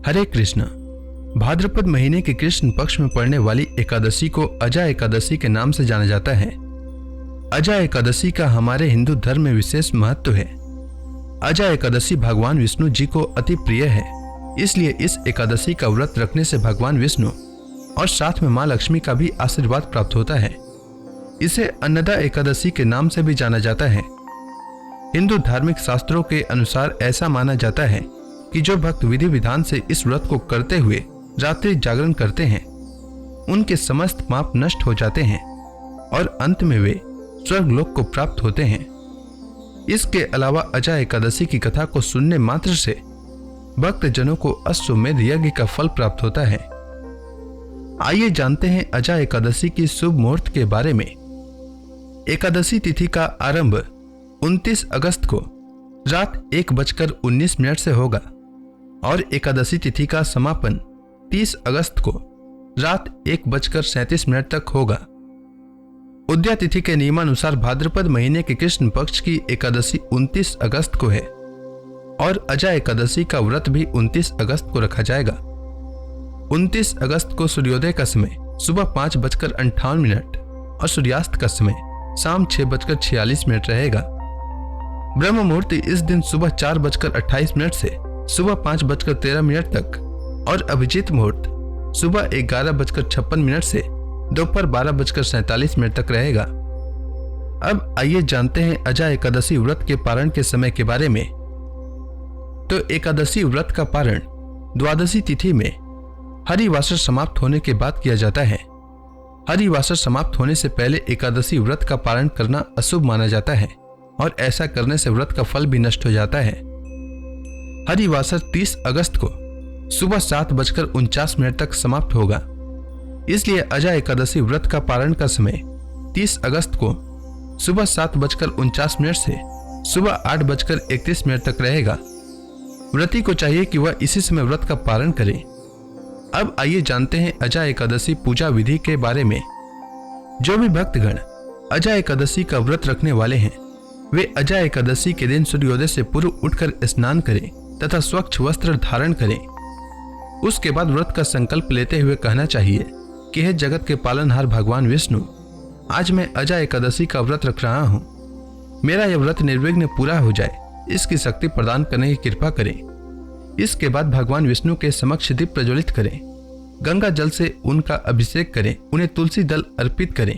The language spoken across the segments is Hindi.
हरे कृष्ण। भाद्रपद महीने के कृष्ण पक्ष में पड़ने वाली एकादशी को अजा एकादशी के नाम से जाना जाता है। अजा एकादशी का हमारे हिंदू धर्म में विशेष महत्व है। अजा एकादशी भगवान विष्णु जी को अति प्रिय है, इसलिए इस एकादशी का व्रत रखने से भगवान विष्णु और साथ में मां लक्ष्मी का भी आशीर्वाद प्राप्त होता है। इसे अन्नदा एकादशी के नाम से भी जाना जाता है। हिंदू धार्मिक शास्त्रों के अनुसार ऐसा माना जाता है कि जो भक्त विधि विधान से इस व्रत को करते हुए रात्रि जागरण करते हैं, उनके समस्त पाप नष्ट हो जाते हैं और अंत में वे स्वर्ग लोक को प्राप्त होते हैं। इसके अलावा अजा एकादशी की कथा को सुनने मात्र से भक्त जनों को अश्वमेध यज्ञ का फल प्राप्त होता है। आइए जानते हैं अजा एकादशी की शुभ मुहूर्त के बारे में। एकादशी तिथि का आरंभ 29 अगस्त को रात 1:19 से होगा और एकादशी तिथि का समापन 30 अगस्त को रात 1:37 तक होगा। उद्या तिथि के नियमानुसार भाद्रपद महीने के कृष्ण पक्ष की एकादशी 29 अगस्त को है और अजा एकादशी का व्रत भी 29 अगस्त को रखा जाएगा। 29 अगस्त को सूर्योदय का समय सुबह 5:58 और सूर्यास्त का समय शाम 6:46 रहेगा। ब्रह्म मुहूर्त इस दिन सुबह 4:28 से सुबह 5:13 तक और अभिजीत मुहूर्त सुबह 11:56 से दोपहर 12:47 तक रहेगा। अब आइए जानते हैं अजा एकादशी व्रत के पारण के समय के बारे में। तो एकादशी व्रत का पारण द्वादशी तिथि में हरिवासर समाप्त होने के बाद किया जाता है। हरिवासर समाप्त होने से पहले एकादशी व्रत का पारण करना अशुभ माना जाता है और ऐसा करने से व्रत का फल भी नष्ट हो जाता है। हरिवासर 30 अगस्त को सुबह 7:49 तक समाप्त होगा, इसलिए अजा एकादशी व्रत का पारण का समय 30 अगस्त को सुबह 7:49 से सुबह 8:31 तक रहेगा। व्रती को चाहिए कि वह इसी समय व्रत का पारण करे। अब आइए जानते हैं अजा एकादशी पूजा विधि के बारे में। जो भी भक्तगण अजा एकादशी का व्रत रखने वाले हैं, वे अजा एकादशी के दिन सूर्योदय से पूर्व उठकर स्नान करें तथा स्वच्छ वस्त्र धारण करें। उसके बाद व्रत का संकल्प लेते हुए कहना चाहिए कि हे जगत के पालनहार भगवान विष्णु, आज मैं अजा एकादशी का व्रत रख रहा हूँ। मेरा यह व्रत निर्विघ्न पूरा हो जाए, इसकी शक्ति प्रदान करने की कृपा करें। इसके बाद भगवान विष्णु के समक्ष दीप प्रज्वलित करें, गंगा जल से उनका अभिषेक करें, उन्हें तुलसी दल अर्पित करें,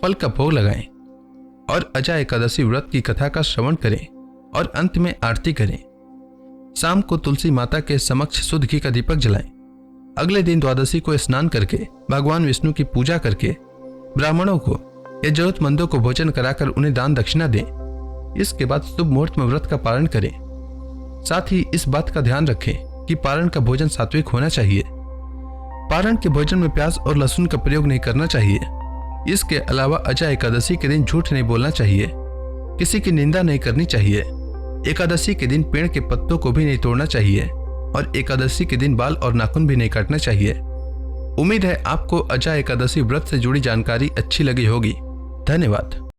फल का भोग लगाएं और अजा एकादशी व्रत की कथा का श्रवण करें और अंत में आरती करें। शाम को तुलसी माता के समक्ष शुद्ध घी का दीपक जलाएं। अगले दिन द्वादशी को स्नान करके भगवान विष्णु की पूजा करके ब्राह्मणों को या जरूरतमंदों को भोजन कराकर उन्हें दान दक्षिणा दें। इसके बाद शुभ मुहूर्त में व्रत का पारण करें। साथ ही इस बात का ध्यान रखें कि पारण का भोजन सात्विक होना चाहिए। पारण के भोजन में प्याज और लहसुन का प्रयोग नहीं करना चाहिए। इसके अलावा अजा एकादशी के दिन झूठ नहीं बोलना चाहिए, किसी की निंदा नहीं करनी चाहिए। एकादशी के दिन पेड़ के पत्तों को भी नहीं तोड़ना चाहिए और एकादशी के दिन बाल और नाखून भी नहीं काटना चाहिए। उम्मीद है आपको अजा एकादशी व्रत से जुड़ी जानकारी अच्छी लगी होगी। धन्यवाद।